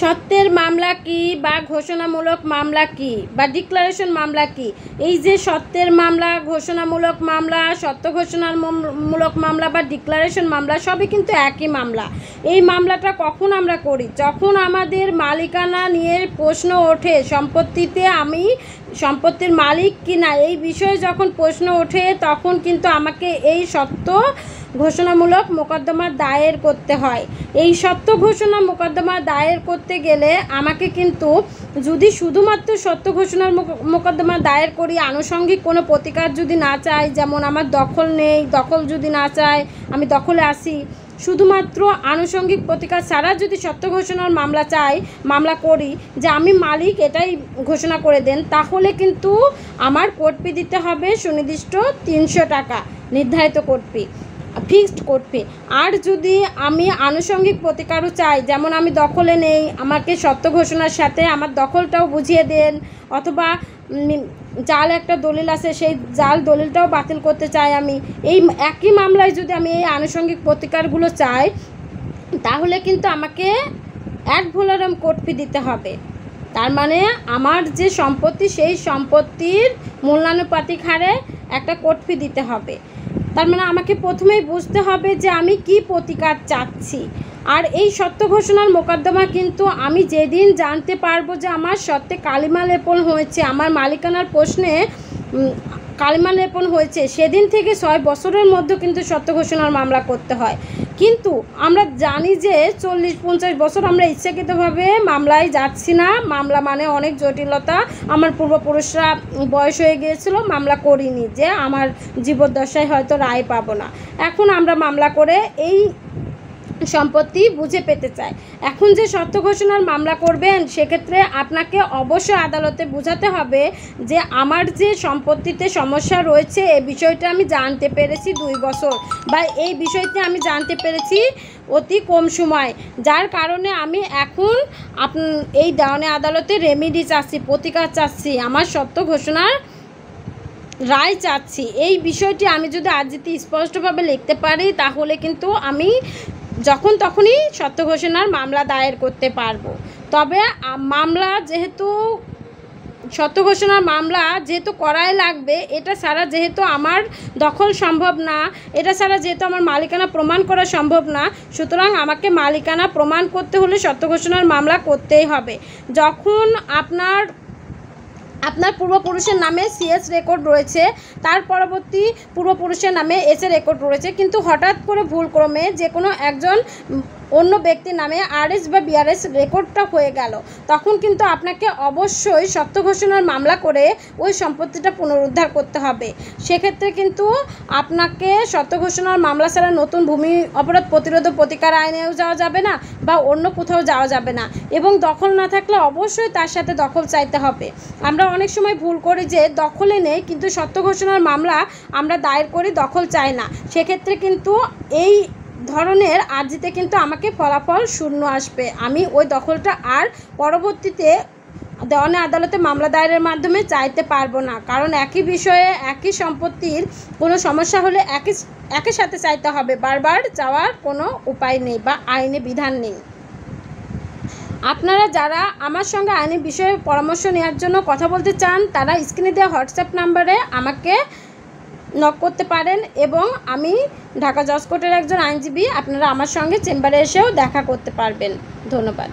সত্যের মামলা কি বা ঘোষণামূলক মামলা কি বা ডিক্লারেশন মামলা কি? এই যে সত্যের মামলা, ঘোষণামূলক মামলা, সত্য ঘোষণার মূলক মামলা বা ডিক্লারেশন মামলা সবই কিন্তু একই মামলা। এই মামলাটা কখন আমরা করি? যখন আমাদের মালিকানা নিয়ে প্রশ্ন ওঠে, সম্পত্তিতে আমি সম্পত্তির মালিক কিনা এই বিষয়ে যখন প্রশ্ন ওঠে, তখন কিন্তু আমাকে এই সত্য ঘোষণামূলক মোকদ্দমা দায়ের করতে হয়। এই সত্য ঘোষণা মোকদ্দমা দায়ের করতে গেলে আমাকে কিন্তু যদি শুধুমাত্র সত্য ঘোষণার মোকদ্দমা দায়ের করি, আনুষঙ্গিক কোনো প্রতিকার যদি না চাই, যেমন আমার দখল নেই, দখল যদি না চাই আমি দখলে আসি, শুধুমাত্র আনুষঙ্গিক প্রতিকার ছাড়া যদি সত্য ঘোষণার মামলা করি যে আমি মালিক এটাই ঘোষণা করে দেন, তাহলে কিন্তু আমার কোর্ট ফি দিতে হবে সুনির্দিষ্ট 300 টাকা, নির্ধারিত court fee, fixed court fee. আর যদি আমি আনুষঙ্গিক প্রতিকারও চাই, যেমন আমি দখলে নেই, আমাকে সত্য ঘোষণার সাথে আমার দখলটাও বুঝিয়ে দেন, অথবা জাল একটা দলিল আছে সেই জাল দলিলটাও বাতিল করতে চাই আমি, এই একই মামলায় যদি আমি এই আনুষঙ্গিক প্রতিকারগুলো চাই, তাহলে কিন্তু আমাকে এক ভোলারাম কোর্ট ফি দিতে হবে। তার মানে আমার যে সম্পত্তি, সেই সম্পত্তির মূল্যানুপাতিক হারে একটা কোর্ট ফি দিতে হবে। তার মানে আমাকে প্রথমেই বুঝতে হবে যে আমি কি প্রতিকার চাচ্ছি। আর এই সত্য ঘোষণার মোকদ্দমা কিন্তু আমি যেদিন জানতে পারবো যে আমার সত্যে কালিমা লেপন হয়েছে, আমার মালিকানার প্রশ্নে কালিমা লেপন হয়েছে, সেদিন থেকে 6 বছরের মধ্যে কিন্তু সত্য ঘোষণার মামলা করতে হয়। কিন্তু আমরা জানি যে 40-50 বছর আমরা ইচ্ছাকৃতভাবে মামলায় যাচ্ছি না। মামলা মানে অনেক জটিলতা, আমার পূর্বপুরুষরা বয়স হয়ে গিয়েছিল, মামলা করিনি, যে আমার জীবদ্দশায় হয়তো রায় পাবো না। এখন আমরা মামলা করে এই সম্পত্তি বুঝে পেতে চাই। এখন যে সত্য ঘোষণার মামলা করবেন, সেক্ষেত্রে আপনাকে অবশ্যই আদালতে বোঝাতে হবে যে আমার যে সম্পত্তিতে সমস্যা রয়েছে এই বিষয়টা আমি জানতে পেরেছি 2 বছর, বা এই বিষয়টি আমি জানতে পেরেছি অতি কম সময়, যার কারণে আমি এখন এই দেওয়ানি আদালতে রেমিডি চাচ্ছি, প্রতিকার চাচ্ছি, আমার সত্য ঘোষণার রায় চাচ্ছি। এই বিষয়টি আমি যদি আজকে স্পষ্টভাবে লিখতে পারি, তাহলে কিন্তু আমি যখন তখনই সত্য ঘোষণার মামলা দায়ের করতে পারবো। তবে মামলা যেহেতু সত্য ঘোষণার মামলা যেহেতু করাই লাগবে, এটা ছাড়া যেহেতু আমার দখল সম্ভব না, এটা ছাড়া যেহেতু আমার মালিকানা প্রমাণ করা সম্ভব না, সুতরাং আমাকে মালিকানা প্রমাণ করতে হলে সত্য ঘোষণার মামলা করতেই হবে। যখন আপনার পূর্বপুরুষের নামে সিএস রেকর্ড রয়েছে, তার পরবর্তী পূর্বপুরুষের নামে এসএ রেকর্ড রয়েছে, কিন্তু হঠাৎ করে ভুলক্রমে যে কোনো একজন অন্য ব্যক্তির নামে আরএস বা বিআরএস রেকর্ডটা হয়ে গেল, তখন কিন্তু আপনাকে অবশ্যই সত্য ঘোষণার মামলা করে ওই সম্পত্তিটা পুনরুদ্ধার করতে হবে। সেক্ষেত্রে কিন্তু আপনাকে সত্য ঘোষণার মামলা ছাড়া নতুন ভূমি অপরাধ প্রতিরোধ প্রতিকার আইনেও যাওয়া যাবে না, বা অন্য কোথাও যাওয়া যাবে না। এবং দখল না থাকলে অবশ্যই তার সাথে দখল চাইতে হবে। আমরা অনেক সময় ভুল করি যে দখলে নেই, কিন্তু সত্য ঘোষণার মামলা আমরা দায়ের করি, দখল চাই না। সেক্ষেত্রে কিন্তু এই ধরনের আর্জিতে কিন্তু আমাকে ফলাফল শূন্য আসবে, আমি ওই দখলটা আর পরবর্তীতে দেওয়ানি আদালতে মামলা দায়েরের মাধ্যমে চাইতে পারবো না। কারণ একই বিষয়ে একই সম্পত্তির কোনো সমস্যা হলে একই সাথে চাইতে হবে, বারবার চাওয়ার কোনো উপায় নেই বা আইনে বিধান নেই। আপনারা যারা আমার সঙ্গে আইনি বিষয়ে পরামর্শ নেওয়ার জন্য কথা বলতে চান, তারা স্ক্রিনে দেওয়া হোয়াটসঅ্যাপ নাম্বারে আমাকে নক করতে পারেন, এবং আমি ঢাকা জজ কোর্টের একজন আইনজীবী, আপনারা আমার সঙ্গে চেম্বারে এসেও দেখা করতে পারবেন। ধন্যবাদ।